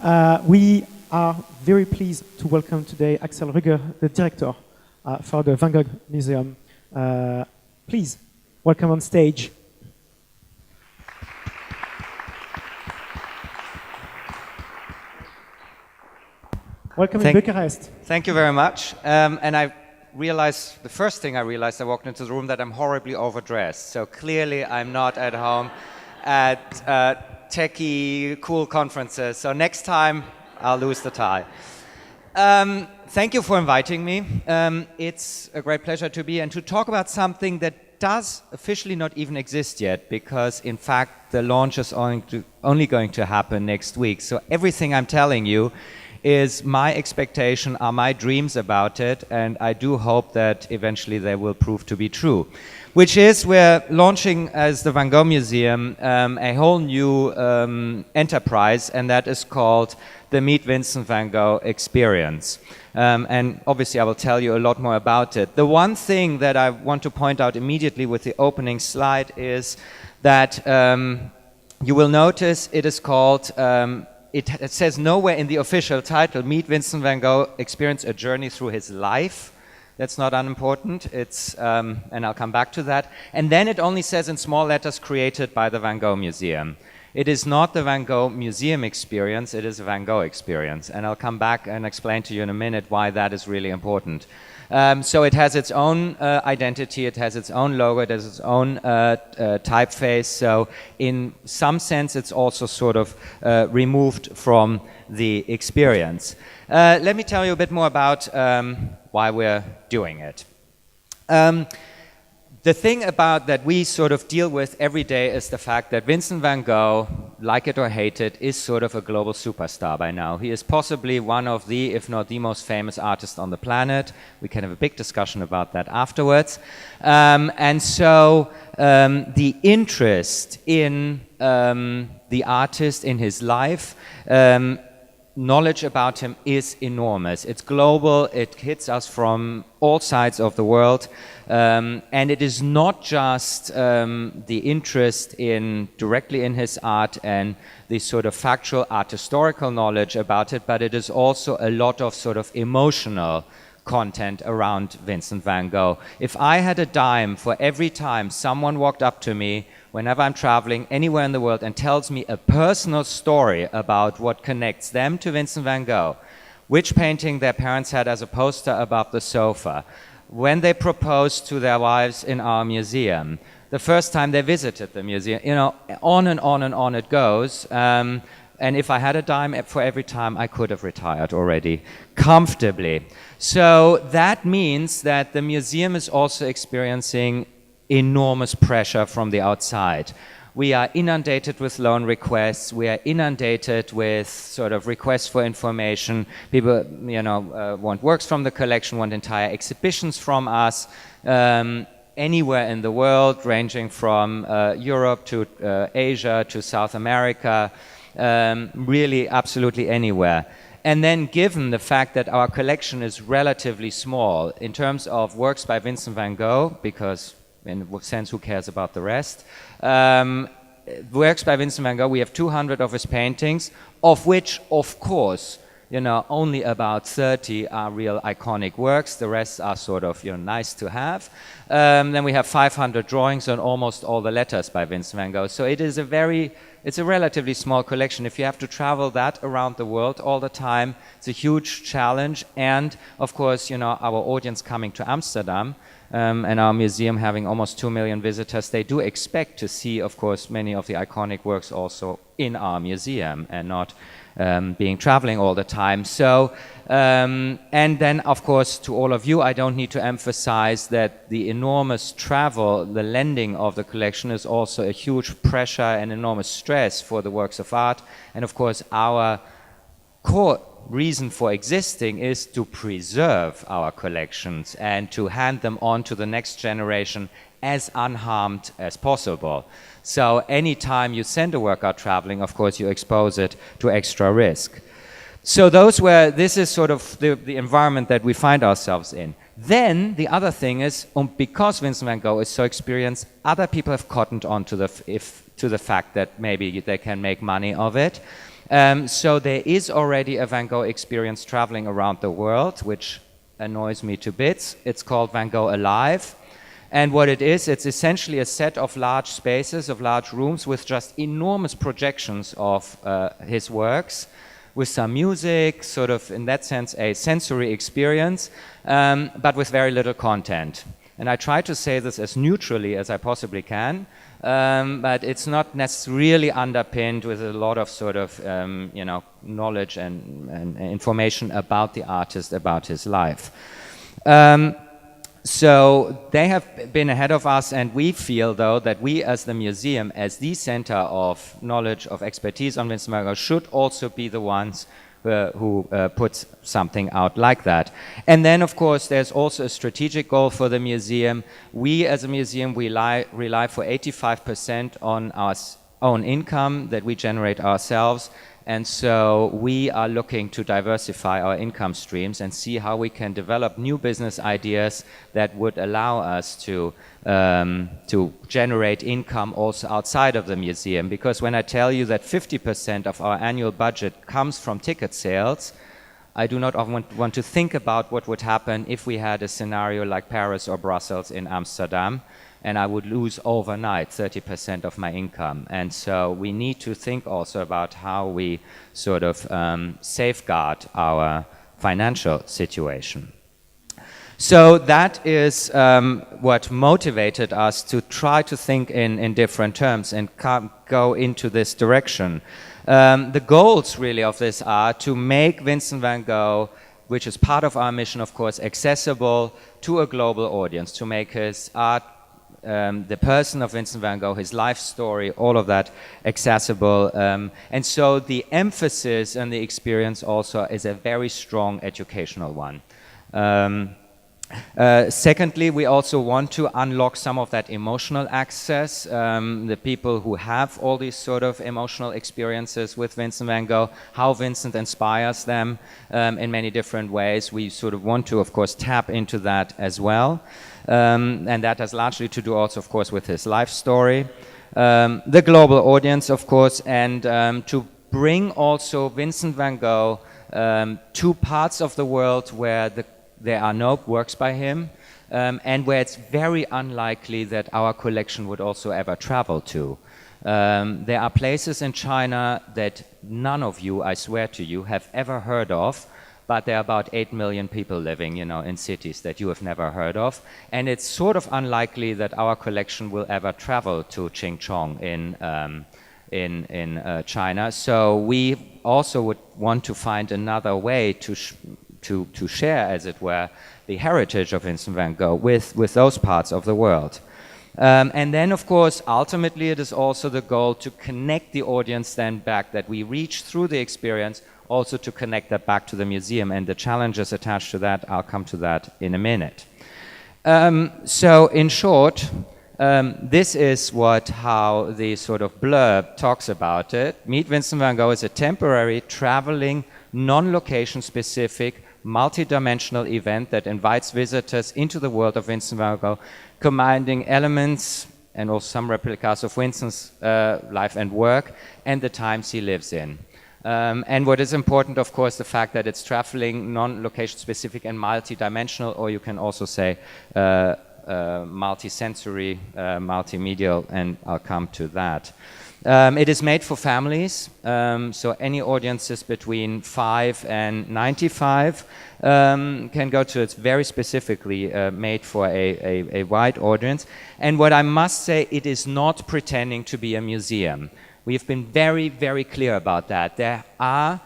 We are very pleased to welcome today Axel Rüger, the director for the Van Gogh Museum. Please, welcome on stage. Welcome in Bucharest. Thank you very much. And I realized, the first thing I realized, I walked into the room, that I'm horribly overdressed. So clearly I'm not at home at techie, cool conferences. So next time I'll lose the tie. Thank you for inviting me. It's a great pleasure to be and to talk about something that does officially not even exist yet, because in fact the launch is only going to happen next week. So everything I'm telling you is my expectation, are my dreams about it, and I do hope that eventually they will prove to be true. Which is, we're launching as the Van Gogh Museum a whole new enterprise, and that is called the Meet Vincent Van Gogh Experience. And obviously I will tell you a lot more about it. The one thing that I want to point out immediately with the opening slide is that you will notice it is called it says nowhere in the official title, Meet Vincent Van Gogh, Experience a Journey Through His Life. That's not unimportant. It's, and I'll come back to that. And then it only says in small letters, created by the Van Gogh Museum. It is not the Van Gogh Museum experience, it is a Van Gogh experience. And I'll come back and explain to you in a minute why that is really important. So it has its own identity, it has its own logo, it has its own typeface. So in some sense, it's also sort of removed from the experience. Let me tell you a bit more about why we're doing it. The thing about that we sort of deal with every day is the fact that Vincent van Gogh, like it or hate it, is sort of a global superstar by now. He is possibly one of the, if not the most famous artist on the planet. We can have a big discussion about that afterwards. And so the interest in the artist, in his life, knowledge about him is enormous. It's global, it hits us from all sides of the world, and it is not just the interest in directly in his art and the sort of factual art historical knowledge about it, but it is also a lot of sort of emotional content around Vincent van Gogh. If I had a dime for every time someone walked up to me whenever I'm traveling anywhere in the world and tells me a personal story about what connects them to Vincent van Gogh, which painting their parents had as a poster above the sofa, when they proposed to their wives in our museum, the first time they visited the museum, you know, on and on and on it goes. And if I had a dime for every time, I could have retired already, comfortably. So that means that the museum is also experiencing enormous pressure from the outside. We are inundated with loan requests, we are inundated with sort of requests for information. People, you know, want works from the collection, want entire exhibitions from us, anywhere in the world, ranging from Europe to Asia to South America, really absolutely anywhere. And then given the fact that our collection is relatively small in terms of works by Vincent van Gogh, because in a sense, who cares about the rest? Works by Vincent van Gogh, we have 200 of his paintings, of which, of course, you know, only about 30 are real iconic works. The rest are sort of, you know, nice to have. Then we have 500 drawings and almost all the letters by Vincent van Gogh. So it is it's a relatively small collection. If you have to travel that around the world all the time, it's a huge challenge. And of course, you know, our audience coming to Amsterdam, and our museum having almost 2 million visitors, they do expect to see, of course, many of the iconic works also in our museum and not traveling all the time. So, and then, of course, to all of you, I don't need to emphasize that the enormous travel, the lending of the collection is also a huge pressure and enormous stress for the works of art. And of course, our core reason for existing is to preserve our collections and to hand them on to the next generation as unharmed as possible. So anytime you send a work out traveling, of course, you expose it to extra risk. So this is sort of the environment that we find ourselves in. Then the other thing is, because Vincent van Gogh is so experienced, other people have cottoned on to the fact that maybe they can make money of it. So there is already a Van Gogh experience traveling around the world, which annoys me to bits. It's called Van Gogh Alive. And what it is, it's essentially a set of large spaces, of large rooms with just enormous projections of his works, with some music, sort of in that sense a sensory experience, but with very little content. And I try to say this as neutrally as I possibly can, but it's not necessarily underpinned with a lot of sort of knowledge and information about the artist, about his life. So they have been ahead of us, and we feel, though, that we as the museum, as the center of knowledge, of expertise on Vincent van Gogh, should also be the ones who put something out like that. And then, of course, there's also a strategic goal for the museum. We, as a museum, we rely for 85% on our own income that we generate ourselves. And so we are looking to diversify our income streams and see how we can develop new business ideas that would allow us to generate income also outside of the museum. Because when I tell you that 50% of our annual budget comes from ticket sales, I do not often want to think about what would happen if we had a scenario like Paris or Brussels in Amsterdam, and I would lose overnight 30% of my income. And so we need to think also about how we sort of safeguard our financial situation. So that is what motivated us to try to think in different terms and go into this direction. The goals really of this are to make Vincent van Gogh, which is part of our mission, of course, accessible to a global audience, to make his art, the person of Vincent van Gogh, his life story, all of that accessible. And so the emphasis and the experience also is a very strong educational one. Secondly, we also want to unlock some of that emotional access. The people who have all these sort of emotional experiences with Vincent van Gogh, how Vincent inspires them in many different ways. We sort of want to, of course, tap into that as well. And that has largely to do also, of course, with his life story. The global audience, of course, and to bring also Vincent van Gogh to parts of the world where there are no works by him, and where it's very unlikely that our collection would also ever travel to. There are places in China that none of you, I swear to you, have ever heard of, but there are about 8 million people living, in cities that you have never heard of. And it's sort of unlikely that our collection will ever travel to Qingchong in China. So we also would want to find another way to share, as it were, the heritage of Vincent van Gogh with those parts of the world. And then, of course, ultimately it is also the goal to connect the audience then back, that we reach through the experience, also to connect that back to the museum, and the challenges attached to that, I'll come to that in a minute. So in short, this is how the sort of blurb talks about it. Meet Vincent van Gogh is a temporary, traveling, non-location specific, multi-dimensional event that invites visitors into the world of Vincent van Gogh, combining elements and also some replicas of Vincent's life and work and the times he lives in. And what is important, of course, the fact that it's traveling, non-location specific and multi-dimensional, or you can also say multi-sensory, multimedial, and I'll come to that. It is made for families, so any audiences between 5 and 95 can go to it. It's very specifically made for a wide audience. And what I must say, it is not pretending to be a museum. We've been very, very clear about that. There are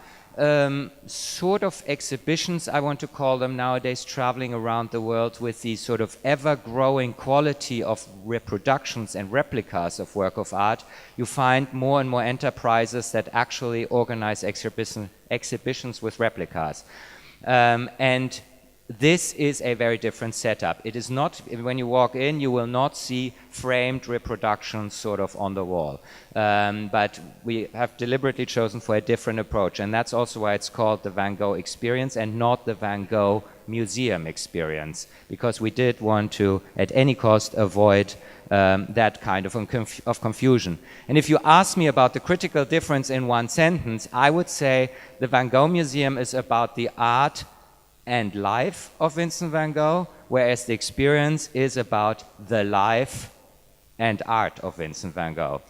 sort of exhibitions, I want to call them nowadays, traveling around the world with the sort of ever-growing quality of reproductions and replicas of work of art. You find more and more enterprises that actually organize exhibitions with replicas. And this is a very different setup. It is not, when you walk in, you will not see framed reproductions sort of on the wall. But we have deliberately chosen for a different approach. And that's also why it's called the Van Gogh experience and not the Van Gogh museum experience, because we did want to, at any cost, avoid that kind of confusion. And if you ask me about the critical difference in one sentence, I would say the Van Gogh Museum is about the art and life of Vincent van Gogh, whereas the experience is about the life and art of Vincent van Gogh.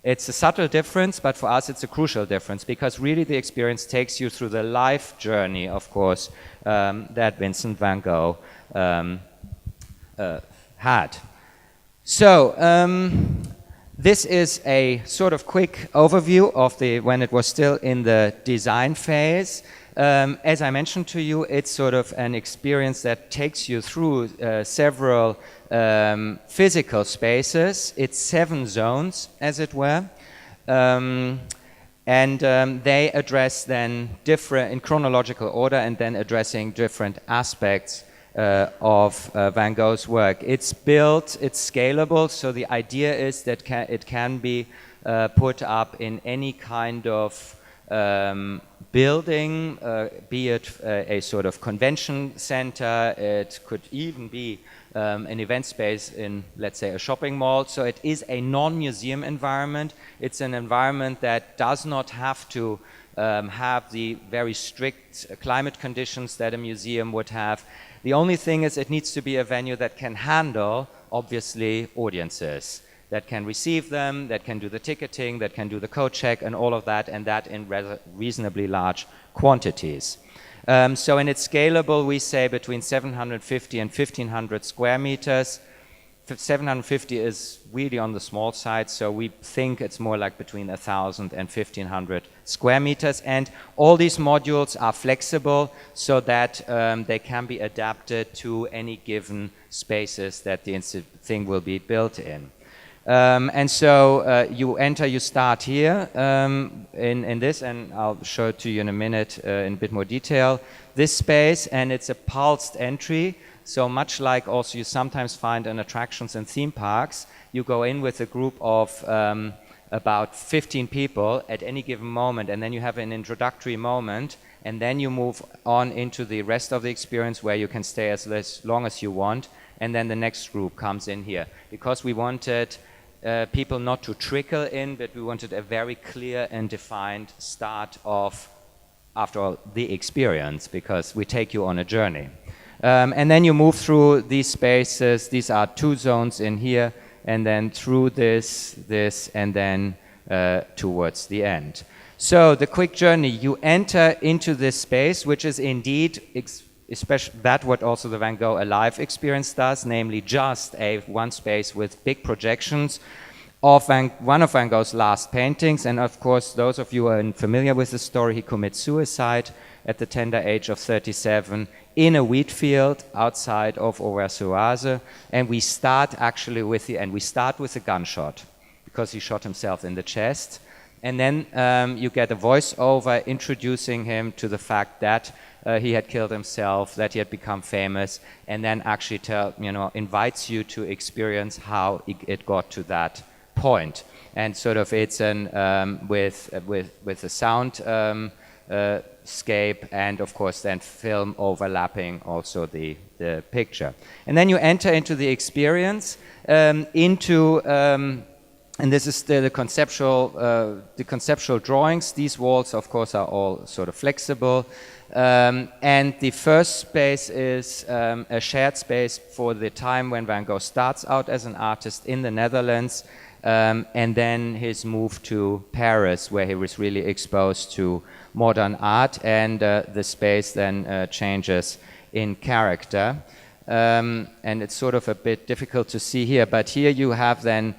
It's a subtle difference, but for us it's a crucial difference, because really the experience takes you through the life journey, of course, that Vincent van Gogh had. So, this is a sort of quick overview of when it was still in the design phase. As I mentioned to you, it's sort of an experience that takes you through several physical spaces. It's 7 zones, as it were. They address then different, in chronological order, and then addressing different aspects of Van Gogh's work. It's built, it's scalable, so the idea is that it can be put up in any kind of building, be it a sort of convention center, it could even be an event space in, let's say, a shopping mall. So it is a non-museum environment. It's an environment that does not have to have the very strict climate conditions that a museum would have. The only thing is it needs to be a venue that can handle, obviously, audiences, that can receive them, that can do the ticketing, that can do the code check and all of that, and that in reasonably large quantities. So in it's scalable, we say between 750 and 1,500 square meters. 750 is really on the small side, so we think it's more like between 1,000 and 1,500 square meters. And all these modules are flexible so that they can be adapted to any given spaces that the thing will be built in. You start here in this, and I'll show it to you in a minute in a bit more detail. This space, and it's a pulsed entry. So much like also you sometimes find in attractions and theme parks, you go in with a group of about 15 people at any given moment, and then you have an introductory moment, and then you move on into the rest of the experience where you can stay as long as you want, and then the next group comes in here. Because we wanted people not to trickle in, but we wanted a very clear and defined start of, after all, the experience, because we take you on a journey. And then you move through these spaces. These are 2 zones in here, and then through this, and then towards the end. So the quick journey, you enter into this space, which is indeed, especially that what also the Van Gogh Alive experience does, namely just one space with big projections of one of Van Gogh's last paintings. And of course, those of you who are familiar with the story, he commits suicide at the tender age of 37 in a wheat field outside of Auvers-sur-Oise. And we start actually with a gunshot, because he shot himself in the chest. And then you get a voiceover introducing him to the fact that he had killed himself, that he had become famous, and then actually invites you to experience how it got to that point. And sort of it's with a sound scape, and of course then film overlapping also the picture. And then you enter into the experience, and this is the conceptual drawings. These walls, of course, are all sort of flexible. And the first space is a shared space for the time when Van Gogh starts out as an artist in the Netherlands, and then his move to Paris, where he was really exposed to modern art, and the space then changes in character. And it's sort of a bit difficult to see here, but here you have then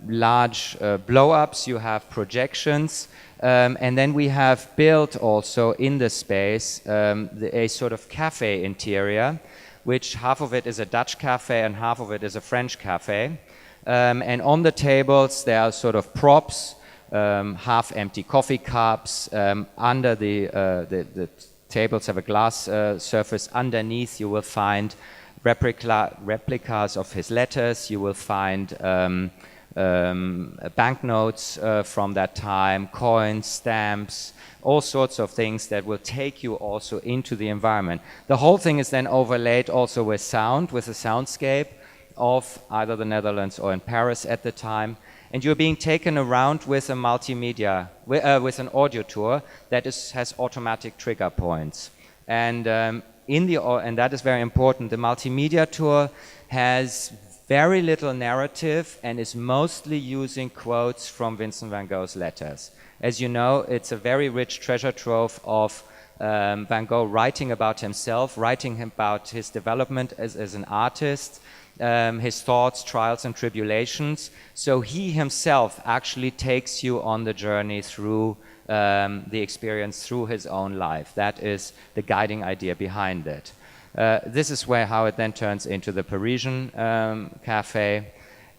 large blow-ups, you have projections, and then we have built also in the space a sort of cafe interior, which half of it is a Dutch cafe and half of it is a French cafe. And on the tables there are sort of props, half-empty coffee cups. Under the tables have a glass surface. Underneath you will find replicas of his letters. You will find banknotes from that time, coins, stamps, all sorts of things that will take you also into the environment. The whole thing is then overlaid also with sound, with a soundscape of either the Netherlands or in Paris at the time. And you're being taken around with a multimedia, with an audio tour that has automatic trigger points. And and that is very important. The multimedia tour has very little narrative and is mostly using quotes from Vincent van Gogh's letters. As you know, it's a very rich treasure trove of Van Gogh writing about himself, writing about his development as an artist, his thoughts, trials and tribulations. So he himself actually takes you on the journey through the experience, through his own life. That is the guiding idea behind it. This is how it then turns into the Parisian cafe.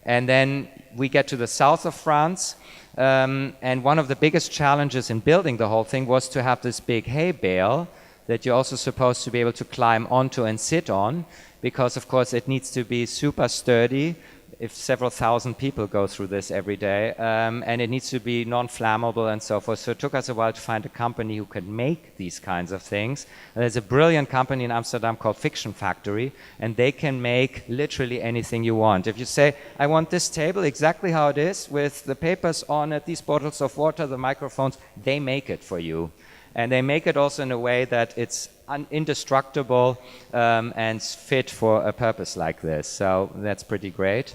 And then we get to the south of France. And one of the biggest challenges in building the whole thing was to have this big hay bale that you're also supposed to be able to climb onto and sit on, because of course it needs to be super sturdy if several thousand people go through this every day, and it needs to be non-flammable and so forth. So it took us a while to find a company who could make these kinds of things. And there's a brilliant company in Amsterdam called Fiction Factory, and they can make literally anything you want. If you say, I want this table exactly how it is, with the papers on it, these bottles of water, the microphones, they make it for you. And they make it also in a way that it's indestructible and fit for a purpose like this. So that's pretty great.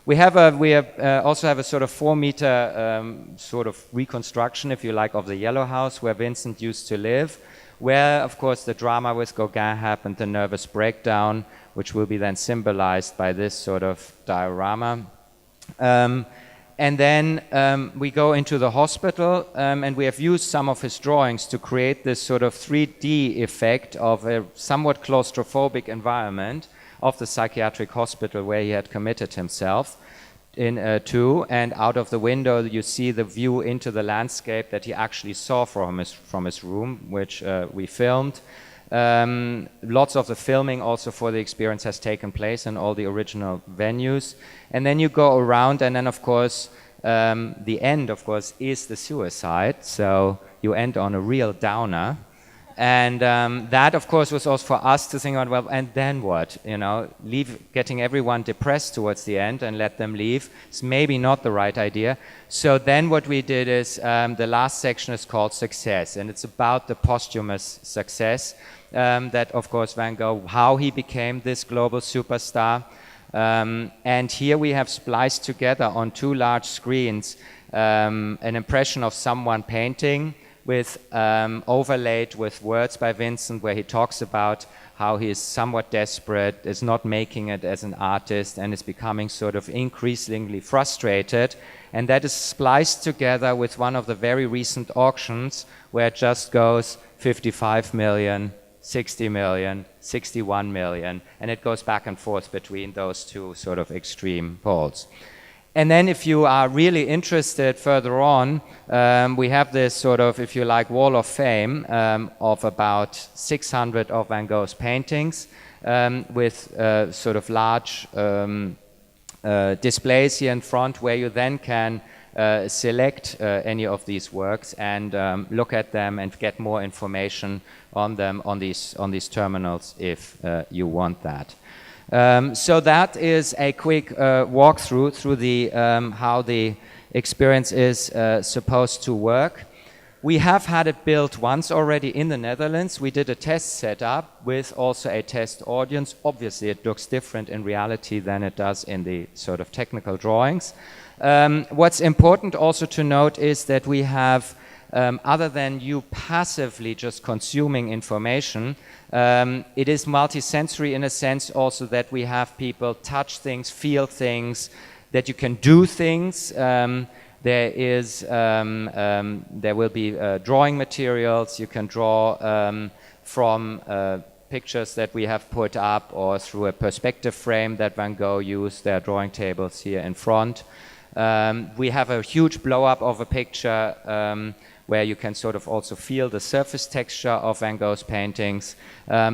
We also have a sort of 4-meter sort of reconstruction, if you like, of the Yellow House where Vincent used to live, where, of course, the drama with Gauguin happened, the nervous breakdown, which will be then symbolized by this sort of diorama. And then we go into the hospital, and we have used some of his drawings to create this sort of 3D effect of a somewhat claustrophobic environment of the psychiatric hospital where he had committed himself to. And out of the window you see the view into the landscape that he actually saw from his room, which we filmed. Lots of the filming also for the experience has taken place in all the original venues. And then you go around, and then of course the end, of course, is the suicide. So you end on a real downer. And that, of course, was also for us to think about, well, and then what? You know, getting everyone depressed towards the end and let them leave is maybe not the right idea. So then what we did is the last section is called Success, and it's about the posthumous success that, of course, Van Gogh, how he became this global superstar. And here we have spliced together on 2 large screens an impression of someone painting, with overlaid with words by Vincent, where he talks about how he is somewhat desperate, is not making it as an artist, and is becoming sort of increasingly frustrated. And that is spliced together with one of the very recent auctions, where it just goes 55 million, 60 million, 61 million, and it goes back and forth between those 2 sort of extreme poles. And then if you are really interested further on, we have this sort of, if you like, wall of fame of about 600 of Van Gogh's paintings with sort of large displays here in front, where you then can select any of these works and look at them and get more information on them on these terminals if you want that. So that is a quick walkthrough through the how the experience is supposed to work. We have had it built once already in the Netherlands. We did a test setup with also a test audience. Obviously, it looks different in reality than it does in the sort of technical drawings. What's important also to note is that we have, other than you passively just consuming information, it is multisensory in a sense also that we have people touch things, feel things, that you can do things. There will be drawing materials. You can draw from pictures that we have put up, or through a perspective frame that Van Gogh used. There are drawing tables here in front. We have a huge blow-up of a picture where you can sort of also feel the surface texture of Van Gogh's paintings.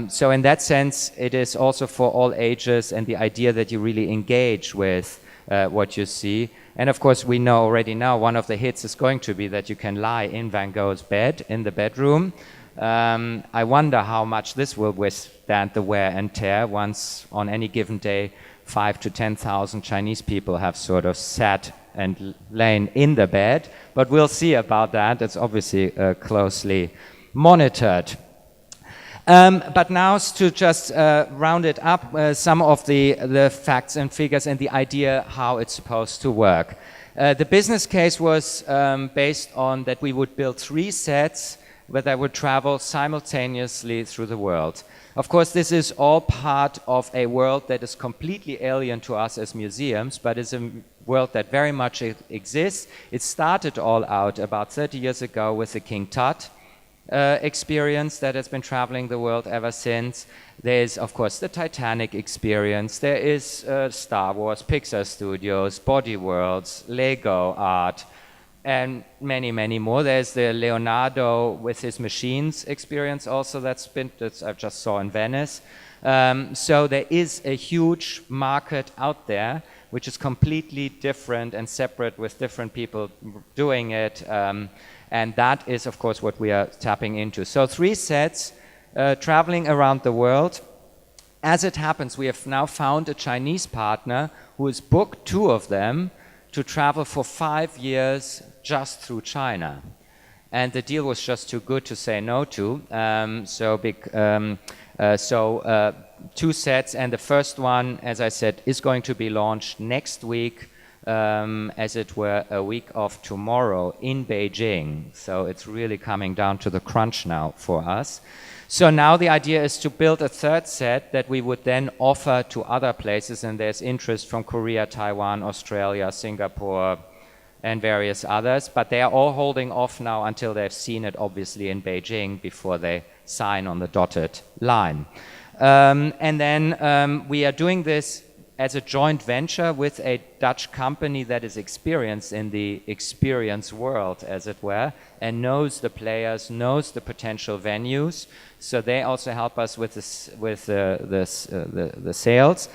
So in that sense, it is also for all ages, and the idea that you really engage with what you see. And of course, we know already now one of the hits is going to be that you can lie in Van Gogh's bed in the bedroom. I wonder how much this will withstand the wear and tear once on any given day 5 to 10,000 Chinese people have sort of sat and lain in the bed. But we'll see about that. It's obviously closely monitored. But now to just round it up, some of the facts and figures and the idea how it's supposed to work. The business case was based on that we would build 3 sets where they would travel simultaneously through the world. Of course, this is all part of a world that is completely alien to us as museums, but is a world that very much exists. It started all out about 30 years ago with the King Tut experience that has been traveling the world ever since. There's, of course, the Titanic experience. There is Star Wars, Pixar Studios, Body Worlds, Lego art, and many, many more. There's the Leonardo with his machines experience also that I just saw in Venice. So there is a huge market out there which is completely different and separate with different people doing it. And that is, of course, what we are tapping into. So 3 sets traveling around the world. As it happens, we have now found a Chinese partner who has booked 2 of them to travel for 5 years just through China. And the deal was just too good to say no to. So 2 sets, and the first one, as I said, is going to be launched next week, as it were a week of tomorrow in Beijing. So it's really coming down to the crunch now for us. So now the idea is to build a 3rd set that we would then offer to other places, and there's interest from Korea, Taiwan, Australia, Singapore, and various others, but they are all holding off now until they've seen it obviously in Beijing before they sign on the dotted line. And then we are doing this as a joint venture with a Dutch company that is experienced in the experience world, as it were, and knows the players, knows the potential venues. So they also help us with the sales.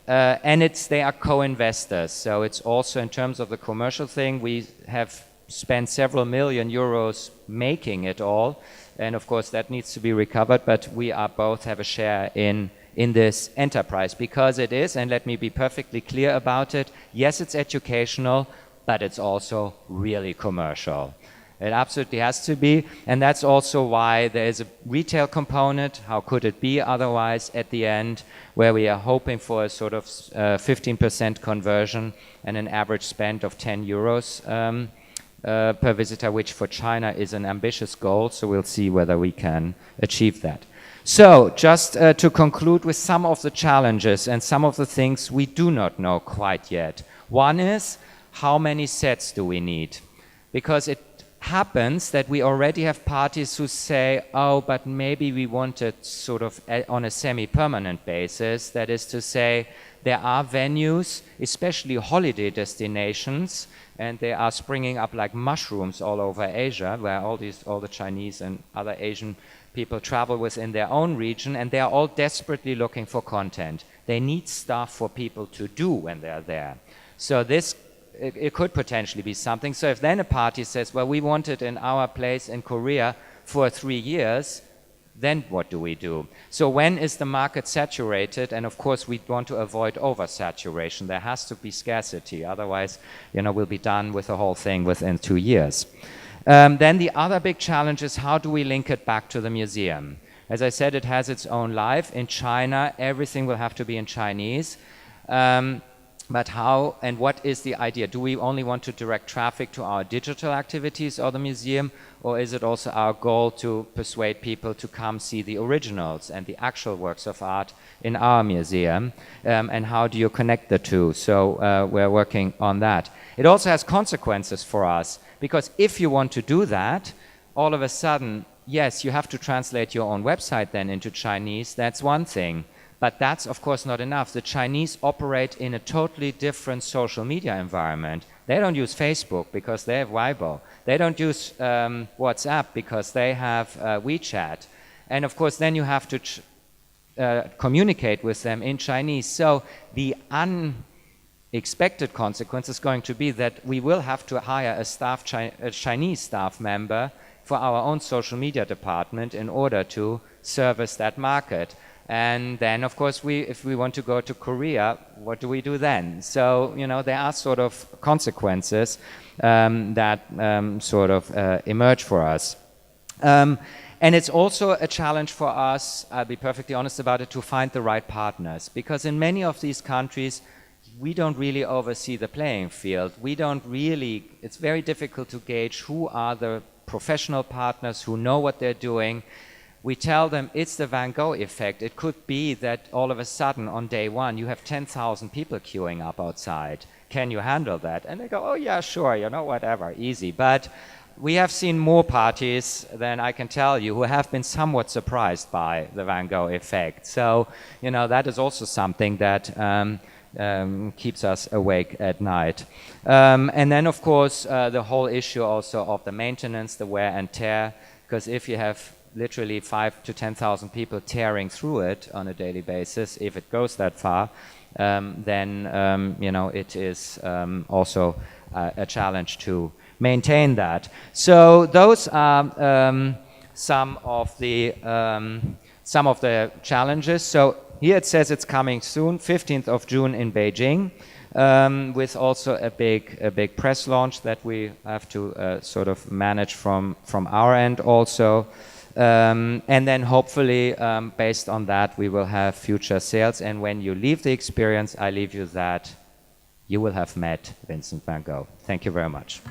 And they are co-investors. So it's also in terms of the commercial thing, we have spent several million euros making it all. And of course that needs to be recovered, but we are both have a share in this enterprise because it is, and let me be perfectly clear about it, yes, it's educational, but it's also really commercial. It absolutely has to be, and that's also why there is a retail component. How could it be otherwise at the end, where we are hoping for a sort of 15% conversion and an average spend of 10 euros per visitor, which for China is an ambitious goal, so we'll see whether we can achieve that. So, just to conclude with some of the challenges and some of the things we do not know quite yet. One is, how many sets do we need? Because it happens that we already have parties who say, oh, but maybe we want it sort of on a semi-permanent basis. That is to say, there are venues, especially holiday destinations, and they are springing up like mushrooms all over Asia, where all the Chinese and other Asian people travel within their own region, and they are all desperately looking for content. They need stuff for people to do when they're there. So it could potentially be something. So if then a party says, well, we want it in our place in Korea for 3 years, then what do we do? So when is the market saturated? And of course, we want to avoid oversaturation. There has to be scarcity. Otherwise, we'll be done with the whole thing within 2 years. Then the other big challenge is, how do we link it back to the museum? As I said, it has its own life. In China, everything will have to be in Chinese. But how and what is the idea? Do we only want to direct traffic to our digital activities or the museum? Or is it also our goal to persuade people to come see the originals and the actual works of art in our museum? And how do you connect the two? So we're working on that. It also has consequences for us, because if you want to do that, all of a sudden, yes, you have to translate your own website then into Chinese. That's one thing. But that's, of course, not enough. The Chinese operate in a totally different social media environment. They don't use Facebook because they have Haybale. They don't use WhatsApp because they have WeChat. And, of course, then you have to communicate with them in Chinese. So the expected consequence is going to be that we will have to hire a Chinese staff member for our own social media department in order to service that market. And then, of course, if we want to go to Korea, what do we do then? So, there are sort of consequences that sort of emerge for us. And it's also a challenge for us, I'll be perfectly honest about it, to find the right partners. Because in many of these countries, we don't really oversee the playing field. It's very difficult to gauge who are the professional partners who know what they're doing. We tell them it's the Van Gogh effect. It could be that all of a sudden on day one you have 10,000 people queuing up outside. Can you handle that? And they go, oh yeah, sure, whatever, easy. But we have seen more parties than I can tell you who have been somewhat surprised by the Van Gogh effect. So, that is also something that keeps us awake at night. And then, of course, the whole issue also of the maintenance, the wear and tear, because if you have literally 5,000 to 10,000 people tearing through it on a daily basis, if it goes that far, then it is also a challenge to maintain that. So those are some of the challenges. So here it says it's coming soon, 15th of June in Beijing, with also a big press launch that we have to sort of manage from our end also. And then hopefully, based on that, we will have future sales. And when you leave the experience, I leave you that you will have met Vincent Van Gogh. Thank you very much.